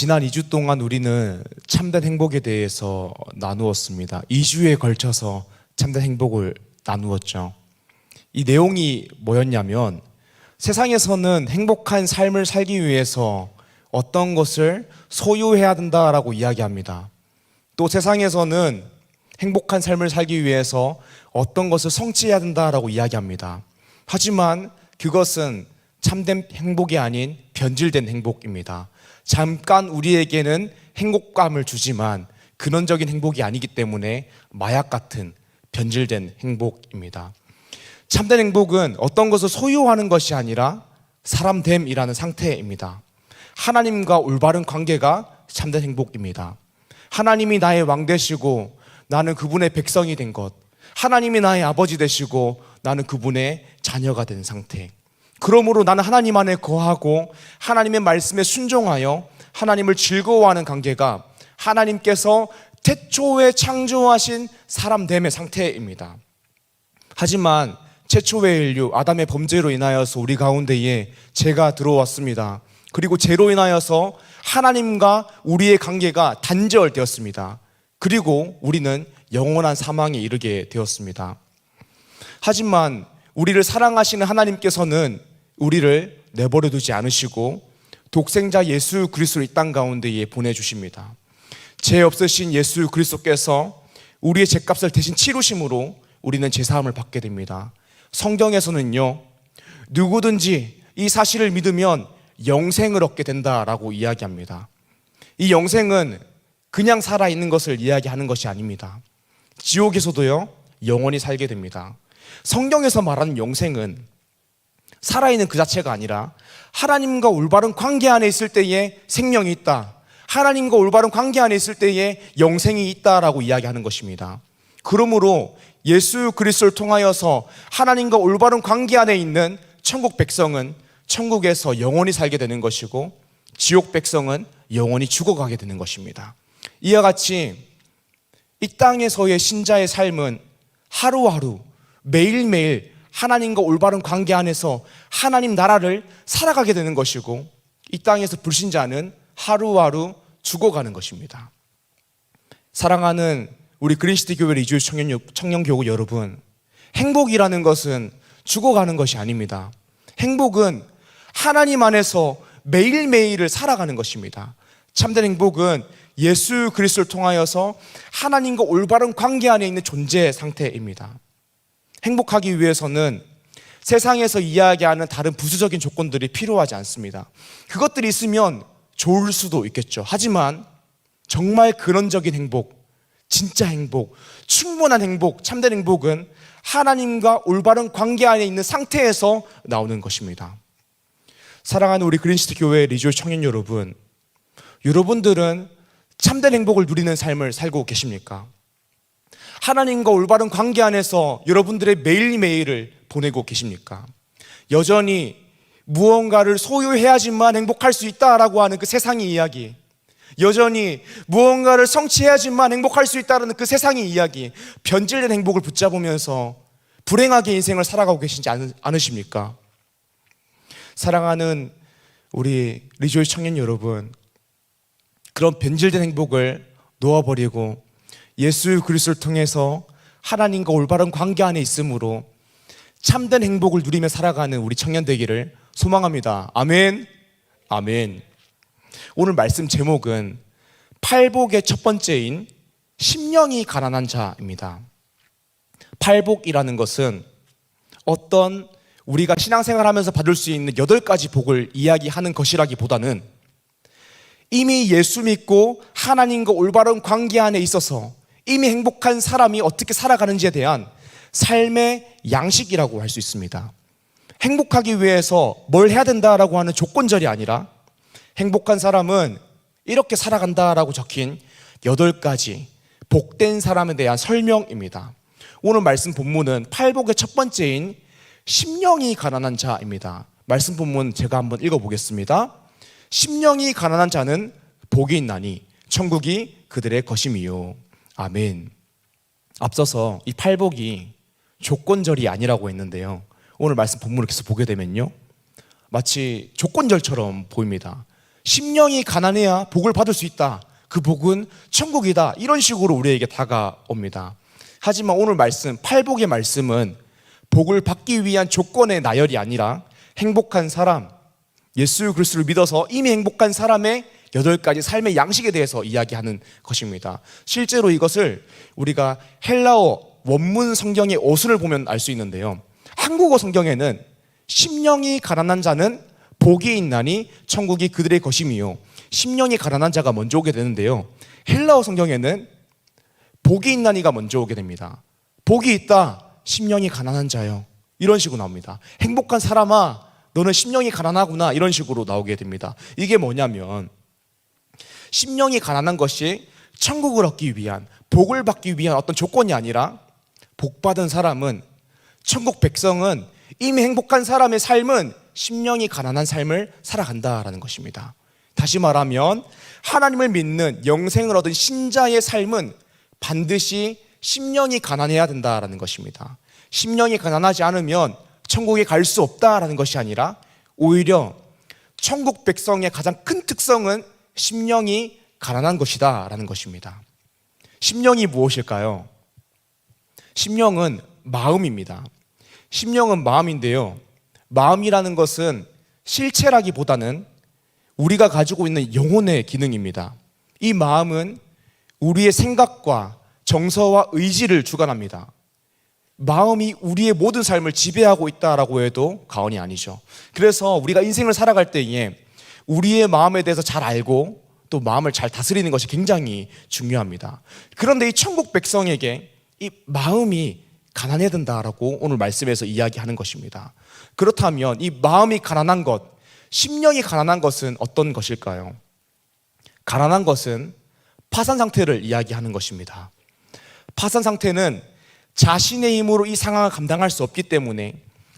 지난 2주 동안 우리는 참된 행복에 대해서 나누었습니다. 2주에 걸쳐서 참된 행복을 나누었죠. 이 내용이 뭐였냐면 세상에서는 행복한 삶을 살기 위해서 어떤 것을 소유해야 된다라고 이야기합니다. 또 세상에서는 행복한 삶을 살기 위해서 어떤 것을 성취해야 된다라고 이야기합니다. 하지만 그것은 참된 행복이 아닌 변질된 행복입니다. 잠깐 우리에게는 행복감을 주지만 근원적인 행복이 아니기 때문에 마약 같은 변질된 행복입니다. 참된 행복은 어떤 것을 소유하는 것이 아니라 사람됨이라는 상태입니다. 하나님과 올바른 관계가 참된 행복입니다. 하나님이 나의 왕 되시고 나는 그분의 백성이 된 것, 하나님이 나의 아버지 되시고 나는 그분의 자녀가 된 상태. 그러므로 나는 하나님 안에 거하고 하나님의 말씀에 순종하여 하나님을 즐거워하는 관계가 하나님께서 태초에 창조하신 사람됨의 상태입니다. 하지만 최초의 인류 아담의 범죄로 인하여서 우리 가운데에 죄가 들어왔습니다. 그리고 죄로 인하여서 하나님과 우리의 관계가 단절되었습니다. 그리고 우리는 영원한 사망에 이르게 되었습니다. 하지만 우리를 사랑하시는 하나님께서는 우리를 내버려 두지 않으시고 독생자 예수 그리스도를 이 땅 가운데에 보내주십니다. 죄 없으신 예수 그리스도께서 우리의 죄값을 대신 치루심으로 우리는 죄사함을 받게 됩니다. 성경에서는요, 누구든지 이 사실을 믿으면 영생을 얻게 된다라고 이야기합니다. 이 영생은 그냥 살아있는 것을 이야기하는 것이 아닙니다. 지옥에서도요, 영원히 살게 됩니다. 성경에서 말하는 영생은 살아있는 그 자체가 아니라 하나님과 올바른 관계 안에 있을 때에 생명이 있다, 하나님과 올바른 관계 안에 있을 때에 영생이 있다라고 이야기하는 것입니다. 그러므로 예수 그리스도를 통하여서 하나님과 올바른 관계 안에 있는 천국 백성은 천국에서 영원히 살게 되는 것이고 지옥 백성은 영원히 죽어가게 되는 것입니다. 이와 같이 이 땅에서의 신자의 삶은 하루하루 매일매일 하나님과 올바른 관계 안에서 하나님 나라를 살아가게 되는 것이고 이 땅에서 불신자는 하루하루 죽어가는 것입니다. 사랑하는 우리 그린시티 교회 리주일 청년교구 여러분, 행복이라는 것은 죽어가는 것이 아닙니다. 행복은 하나님 안에서 매일매일을 살아가는 것입니다. 참된 행복은 예수 그리스도를 통하여서 하나님과 올바른 관계 안에 있는 존재 상태입니다. 행복하기 위해서는 세상에서 이야기하는 다른 부수적인 조건들이 필요하지 않습니다. 그것들이 있으면 좋을 수도 있겠죠. 하지만 정말 근원적인 행복, 진짜 행복, 충분한 행복, 참된 행복은 하나님과 올바른 관계 안에 있는 상태에서 나오는 것입니다. 사랑하는 우리 그린시티 교회 리조이 청년 여러분, 여러분들은 참된 행복을 누리는 삶을 살고 계십니까? 하나님과 올바른 관계 안에서 여러분들의 매일매일을 보내고 계십니까? 여전히 무언가를 소유해야지만 행복할 수 있다라고 하는 그 세상의 이야기, 여전히 무언가를 성취해야지만 행복할 수 있다는 그 세상의 이야기, 변질된 행복을 붙잡으면서 불행하게 인생을 살아가고 계시지 않으십니까? 사랑하는 우리 리조이 청년 여러분, 그런 변질된 행복을 놓아버리고 예수 그리스도를 통해서 하나님과 올바른 관계 안에 있으므로 참된 행복을 누리며 살아가는 우리 청년 되기를 소망합니다. 아멘. 아멘. 오늘 말씀 제목은 팔복의 첫 번째인 심령이 가난한 자입니다. 팔복이라는 것은 어떤 우리가 신앙생활하면서 받을 수 있는 8가지 복을 이야기하는 것이라기보다는 이미 예수 믿고 하나님과 올바른 관계 안에 있어서 이미 행복한 사람이 어떻게 살아가는지에 대한 삶의 양식이라고 할 수 있습니다. 행복하기 위해서 뭘 해야 된다라고 하는 조건절이 아니라 행복한 사람은 이렇게 살아간다라고 적힌 8가지 복된 사람에 대한 설명입니다. 오늘 말씀 본문은 팔복의 첫 번째인 심령이 가난한 자입니다. 말씀 본문 제가 한번 읽어보겠습니다. 심령이 가난한 자는 복이 있나니 천국이 그들의 것임이요. 아멘. 앞서서 이 팔복이 조건절이 아니라고 했는데요, 오늘 말씀 본문을 계속 보게 되면요, 마치 조건절처럼 보입니다. 심령이 가난해야 복을 받을 수 있다. 그 복은 천국이다. 이런 식으로 우리에게 다가옵니다. 하지만 오늘 말씀, 팔복의 말씀은 복을 받기 위한 조건의 나열이 아니라 행복한 사람, 예수 그리스도를 믿어서 이미 행복한 사람의 8가지 삶의 양식에 대해서 이야기하는 것입니다. 실제로 이것을 우리가 헬라어 원문 성경의 어순을 보면 알 수 있는데요. 한국어 성경에는 심령이 가난한 자는 복이 있나니 천국이 그들의 것임이요, 심령이 가난한 자가 먼저 오게 되는데요. 헬라어 성경에는 복이 있나니가 먼저 오게 됩니다. 복이 있다, 심령이 가난한 자요, 이런 식으로 나옵니다. 행복한 사람아, 너는 심령이 가난하구나, 이런 식으로 나오게 됩니다. 이게 뭐냐면 심령이 가난한 것이 천국을 얻기 위한, 복을 받기 위한 어떤 조건이 아니라 복받은 사람은, 천국 백성은, 이미 행복한 사람의 삶은 심령이 가난한 삶을 살아간다라는 것입니다. 다시 말하면 하나님을 믿는 영생을 얻은 신자의 삶은 반드시 심령이 가난해야 된다라는 것입니다. 심령이 가난하지 않으면 천국에 갈 수 없다라는 것이 아니라 오히려 천국 백성의 가장 큰 특성은 심령이 가난한 것이다라는 것입니다. 심령이 무엇일까요? 심령은 마음입니다. 심령은 마음인데요, 마음이라는 것은 실체라기보다는 우리가 가지고 있는 영혼의 기능입니다. 이 마음은 우리의 생각과 정서와 의지를 주관합니다. 마음이 우리의 모든 삶을 지배하고 있다라고 해도 과언이 아니죠. 그래서 우리가 인생을 살아갈 때에 우리의 마음에 대해서 잘 알고 또 마음을 잘 다스리는 것이 굉장히 중요합니다. 그런데 이 천국 백성에게 이 마음이 가난해야 된다라고 오늘 말씀에서 이야기하는 것입니다. 그렇다면 이 마음이 가난한 것, 심령이 가난한 것은 어떤 것일까요? 가난한 것은 파산 상태를 이야기하는 것입니다. 파산 상태는 자신의 힘으로 이 상황을 감당할 수 없기 때문에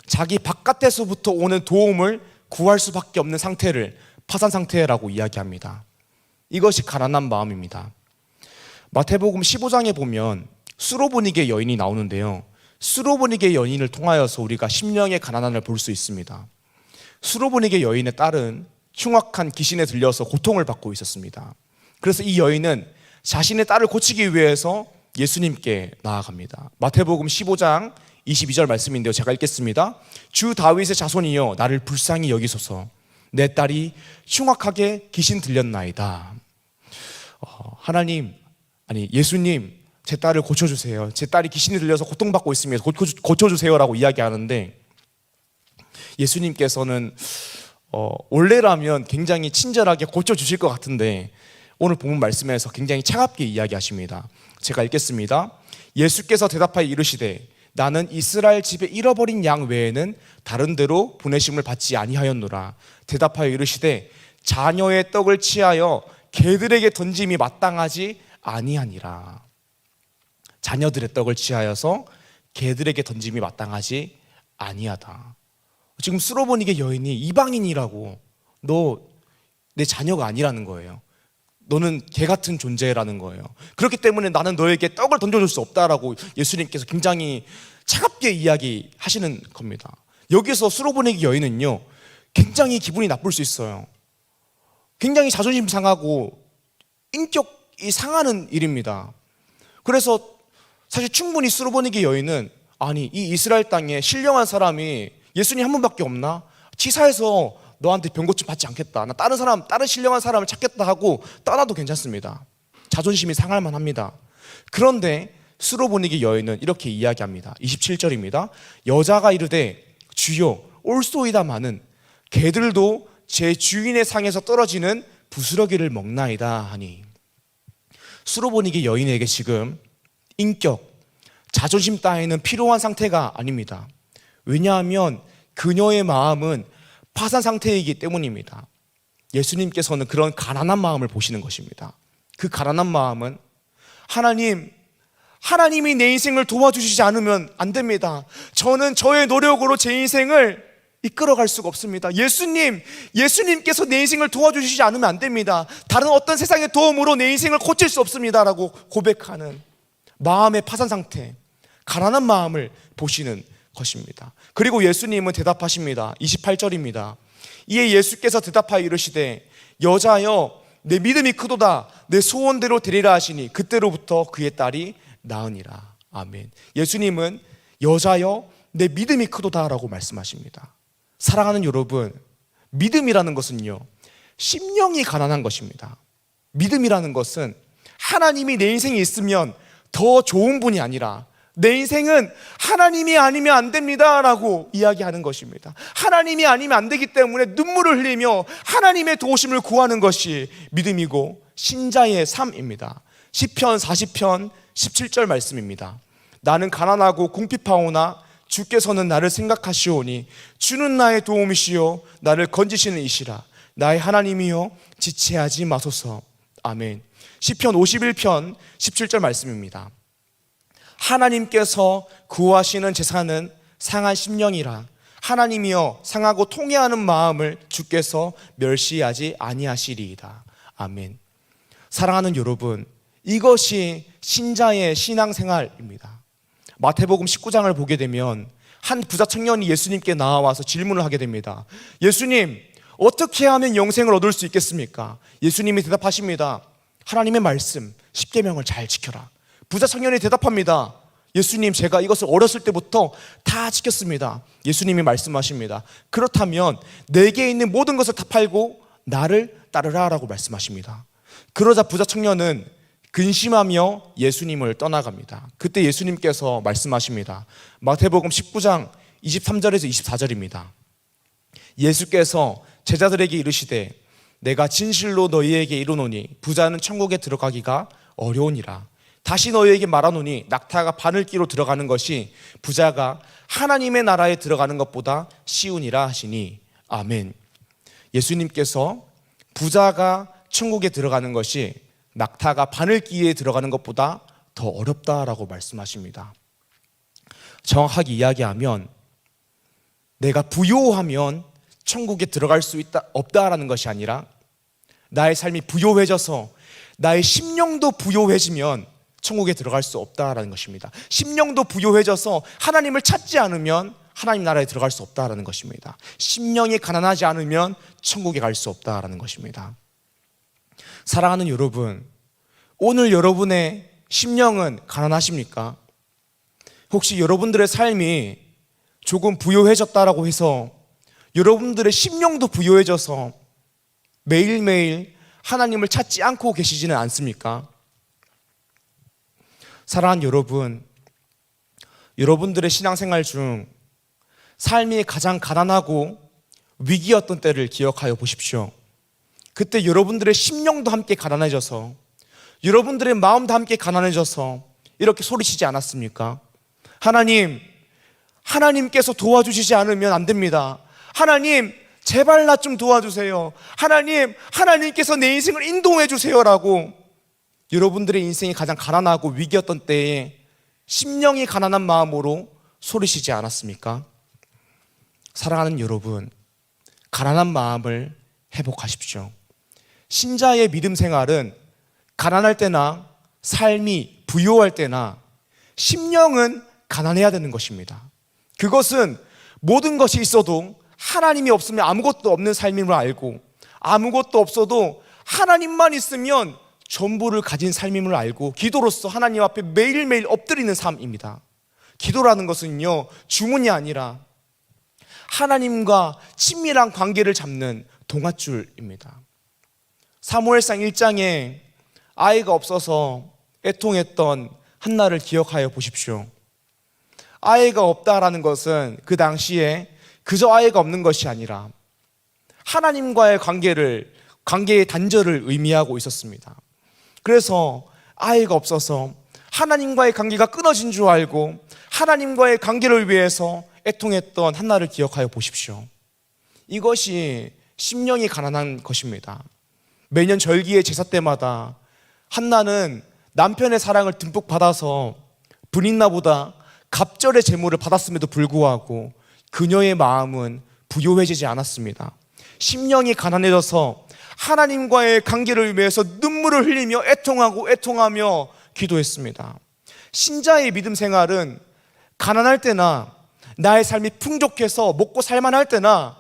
자기 바깥에서부터 오는 도움을 구할 수밖에 없는 상태를 파산 상태라고 이야기합니다. 이것이 가난한 마음입니다. 마태복음 15장에 보면 수로보니게 여인이 나오는데요, 수로보니게 여인을 통하여서 우리가 심령의 가난함을 볼 수 있습니다. 수로보니게 여인의 딸은 흉악한 귀신에 들려서 고통을 받고 있었습니다. 그래서 이 여인은 자신의 딸을 고치기 위해서 예수님께 나아갑니다. 마태복음 15장 22절 말씀인데요, 제가 읽겠습니다. 주 다윗의 자손이여, 나를 불쌍히 여기소서. 내 딸이 흉악하게 귀신 들렸나이다. 하나님, 아니 예수님, 제 딸을 고쳐주세요. 제 딸이 귀신이 들려서 고통받고 있습니다. 고쳐주세요라고 이야기하는데, 예수님께서는 원래라면 굉장히 친절하게 고쳐주실 것 같은데 오늘 본문 말씀에서 굉장히 차갑게 이야기하십니다. 제가 읽겠습니다. 예수께서 대답하여 이르시되, 나는 이스라엘 집에 잃어버린 양 외에는 다른 데로 보내심을 받지 아니하였노라. 대답하여 이르시되, 자녀의 떡을 취하여 개들에게 던짐이 마땅하지 아니하니라. 자녀들의 떡을 취하여서 개들에게 던짐이 마땅하지 아니하다. 지금 수로보니게 여인이 이방인이라고, 너 내 자녀가 아니라는 거예요. 너는 개 같은 존재라는 거예요. 그렇기 때문에 나는 너에게 떡을 던져줄 수 없다라고 예수님께서 굉장히 차갑게 이야기하시는 겁니다. 여기서 수로보니게 여인은요, 굉장히 기분이 나쁠 수 있어요. 굉장히 자존심 상하고 인격이 상하는 일입니다. 그래서 사실 충분히 수로보니게 여인은, 아니 이 이스라엘 땅에 신령한 사람이 예수님 한 분밖에 없나? 치사해서 너한테 병 고침 받지 않겠다. 나 다른 신령한 사람을 찾겠다 하고 떠나도 괜찮습니다. 자존심이 상할 만합니다. 그런데 수로보니게 여인은 이렇게 이야기합니다. 27절입니다. 여자가 이르되, 주여 올소이다마는 개들도 제 주인의 상에서 떨어지는 부스러기를 먹나이다 하니, 수로보니게 여인에게 지금 인격, 자존심 따위는 필요한 상태가 아닙니다. 왜냐하면 그녀의 마음은 파산 상태이기 때문입니다. 예수님께서는 그런 가난한 마음을 보시는 것입니다. 그 가난한 마음은, 하나님이 내 인생을 도와주시지 않으면 안 됩니다. 저는 저의 노력으로 제 인생을 이끌어갈 수가 없습니다. 예수님께서 내 인생을 도와주시지 않으면 안 됩니다. 다른 어떤 세상의 도움으로 내 인생을 고칠 수 없습니다라고 고백하는 마음의 파산 상태, 가난한 마음을 보시는 것입니다. 그리고 예수님은 대답하십니다. 28절입니다. 이에 예수께서 대답하여 이르시되 여자여 내 믿음이 크도다 내 소원대로 되리라 하시니 그때로부터 그의 딸이 나으니라. 아멘. 예수님은 여자여 내 믿음이 크도다 라고 말씀하십니다. 사랑하는 여러분, 믿음이라는 것은요 심령이 가난한 것입니다. 믿음이라는 것은 하나님이 내 인생에 있으면 더 좋은 분이 아니라 내 인생은 하나님이 아니면 안 됩니다 라고 이야기하는 것입니다. 하나님이 아니면 안 되기 때문에 눈물을 흘리며 하나님의 도우심을 구하는 것이 믿음이고 신자의 삶입니다. 시편 40편 17절 말씀입니다. 나는 가난하고 궁핍하오나 주께서는 나를 생각하시오니 주는 나의 도움이시요 나를 건지시는 이시라. 나의 하나님이요 지체하지 마소서. 아멘. 시편 51편 17절 말씀입니다. 하나님께서 구하시는 제사는 상한 심령이라. 하나님이여 상하고 통회하는 마음을 주께서 멸시하지 아니하시리이다. 아멘. 사랑하는 여러분, 이것이 신자의 신앙생활입니다. 마태복음 19장을 보게 되면 한 부자 청년이 예수님께 나와서 질문을 하게 됩니다. 예수님, 어떻게 하면 영생을 얻을 수 있겠습니까? 예수님이 대답하십니다. 하나님의 말씀 10계명을 잘 지켜라. 부자 청년이 대답합니다. 예수님, 제가 이것을 어렸을 때부터 다 지켰습니다. 예수님이 말씀하십니다. 그렇다면 내게 있는 모든 것을 다 팔고 나를 따르라 라고 말씀하십니다. 그러자 부자 청년은 근심하며 예수님을 떠나갑니다. 그때 예수님께서 말씀하십니다. 마태복음 19장 23절에서 24절입니다. 예수께서 제자들에게 이르시되 내가 진실로 너희에게 이르노니 부자는 천국에 들어가기가 어려우니라. 다시 너희에게 말하노니 낙타가 바늘기로 들어가는 것이 부자가 하나님의 나라에 들어가는 것보다 쉬우니라 하시니. 아멘. 예수님께서 부자가 천국에 들어가는 것이 낙타가 바늘기에 들어가는 것보다 더 어렵다라고 말씀하십니다. 정확하게 이야기하면 내가 부요하면 천국에 들어갈 수 있다 없다라는 것이 아니라 나의 삶이 부요해져서 나의 심령도 부요해지면 천국에 들어갈 수 없다라는 것입니다. 심령도 부요해져서 하나님을 찾지 않으면 하나님 나라에 들어갈 수 없다라는 것입니다. 심령이 가난하지 않으면 천국에 갈 수 없다라는 것입니다. 사랑하는 여러분, 오늘 여러분의 심령은 가난하십니까? 혹시 여러분들의 삶이 조금 부요해졌다라고 해서 여러분들의 심령도 부요해져서 매일매일 하나님을 찾지 않고 계시지는 않습니까? 사랑하는 여러분, 여러분들의 신앙생활 중 삶이 가장 가난하고 위기였던 때를 기억하여 보십시오. 그때 여러분들의 심령도 함께 가난해져서 여러분들의 마음도 함께 가난해져서 이렇게 소리치지 않았습니까? 하나님께서 도와주시지 않으면 안 됩니다. 하나님, 제발 나 좀 도와주세요. 하나님께서 내 인생을 인도해 주세요라고 여러분들의 인생이 가장 가난하고 위기였던 때에 심령이 가난한 마음으로 소리치지 않았습니까? 사랑하는 여러분, 가난한 마음을 회복하십시오. 신자의 믿음 생활은 가난할 때나 삶이 부요할 때나 심령은 가난해야 되는 것입니다. 그것은 모든 것이 있어도 하나님이 없으면 아무것도 없는 삶임을 알고 아무것도 없어도 하나님만 있으면 전부를 가진 삶임을 알고 기도로서 하나님 앞에 매일매일 엎드리는 삶입니다. 기도라는 것은요, 주문이 아니라 하나님과 친밀한 관계를 잡는 동아줄입니다. 사무엘상 1장에 아이가 없어서 애통했던 한나를 기억하여 보십시오. 아이가 없다라는 것은 그 당시에 그저 아이가 없는 것이 아니라 하나님과의 관계의 단절을 의미하고 있었습니다. 그래서 아이가 없어서 하나님과의 관계가 끊어진 줄 알고 하나님과의 관계를 위해서 애통했던 한나를 기억하여 보십시오. 이것이 심령이 가난한 것입니다. 매년 절기의 제사 때마다 한나는 남편의 사랑을 듬뿍 받아서 브릿나보다 갑절의 제물을 받았음에도 불구하고 그녀의 마음은 부요해지지 않았습니다. 심령이 가난해져서 하나님과의 관계를 위해서 눈물을 흘리며 애통하며 기도했습니다. 신자의 믿음 생활은 가난할 때나 나의 삶이 풍족해서 먹고 살만할 때나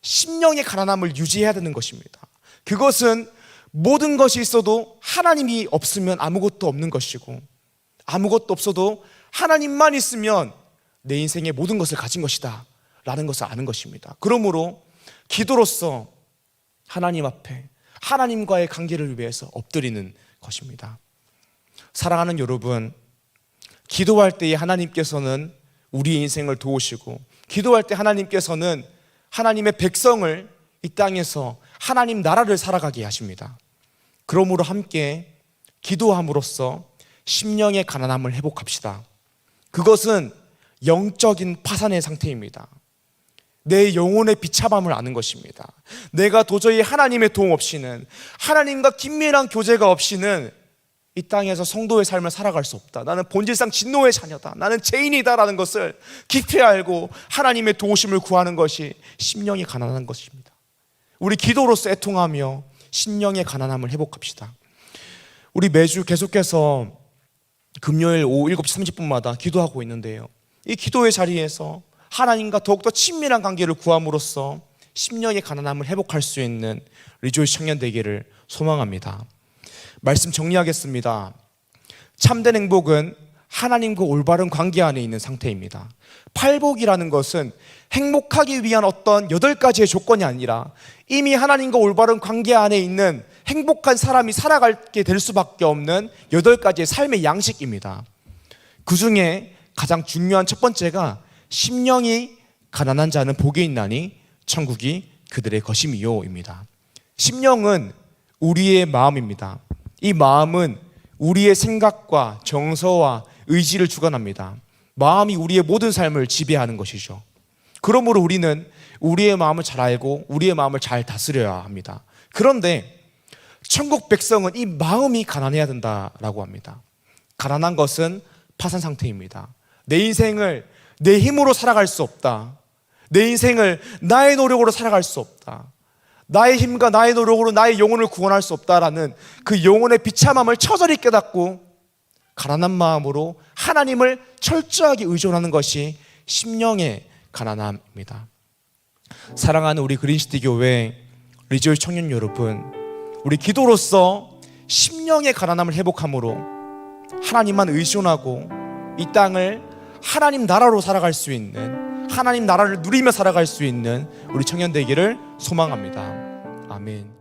심령의 가난함을 유지해야 되는 것입니다. 그것은 모든 것이 있어도 하나님이 없으면 아무것도 없는 것이고, 아무것도 없어도 하나님만 있으면 내 인생의 모든 것을 가진 것이다 라는 것을 아는 것입니다. 그러므로 기도로서 하나님 앞에 하나님과의 관계를 위해서 엎드리는 것입니다. 사랑하는 여러분, 기도할 때에 하나님께서는 우리의 인생을 도우시고, 기도할 때 하나님께서는 하나님의 백성을 이 땅에서 하나님 나라를 살아가게 하십니다. 그러므로 함께 기도함으로써 심령의 가난함을 회복합시다. 그것은 영적인 파산의 상태입니다. 내 영혼의 비참함을 아는 것입니다. 내가 도저히 하나님의 도움 없이는, 하나님과 긴밀한 교제가 없이는 이 땅에서 성도의 삶을 살아갈 수 없다. 나는 본질상 진노의 자녀다. 나는 죄인이다라는 것을 깊이 알고 하나님의 도우심을 구하는 것이 심령이 가난한 것입니다. 우리 기도로서 애통하며 심령의 가난함을 회복합시다. 우리 매주 계속해서 금요일 오후 7시 30분마다 기도하고 있는데요, 이 기도의 자리에서 하나님과 더욱더 친밀한 관계를 구함으로써 심령의 가난함을 회복할 수 있는 리조이스 청년 되기를 소망합니다. 말씀 정리하겠습니다. 참된 행복은 하나님과 올바른 관계 안에 있는 상태입니다. 팔복이라는 것은 행복하기 위한 어떤 8가지의 조건이 아니라 이미 하나님과 올바른 관계 안에 있는 행복한 사람이 살아가게 될 수밖에 없는 8가지의 삶의 양식입니다. 그 중에 가장 중요한 첫 번째가 심령이 가난한 자는 복이 있나니 천국이 그들의 것임이요입니다. 심령은 우리의 마음입니다. 이 마음은 우리의 생각과 정서와 의지를 주관합니다. 마음이 우리의 모든 삶을 지배하는 것이죠. 그러므로 우리는 우리의 마음을 잘 알고 우리의 마음을 잘 다스려야 합니다. 그런데 천국 백성은 이 마음이 가난해야 된다라고 합니다. 가난한 것은 파산 상태입니다. 내 인생을 내 힘으로 살아갈 수 없다. 내 인생을 나의 노력으로 살아갈 수 없다. 나의 힘과 나의 노력으로 나의 영혼을 구원할 수 없다라는 그 영혼의 비참함을 처절히 깨닫고 가난한 마음으로 하나님을 철저하게 의존하는 것이 심령의 가난함입니다. 사랑하는 우리 그린시티 교회 리조이스 청년 여러분, 우리 기도로서 심령의 가난함을 회복함으로 하나님만 의존하고 이 땅을 하나님 나라로 살아갈 수 있는, 하나님 나라를 누리며 살아갈 수 있는 우리 청년 되기를 소망합니다. 아멘.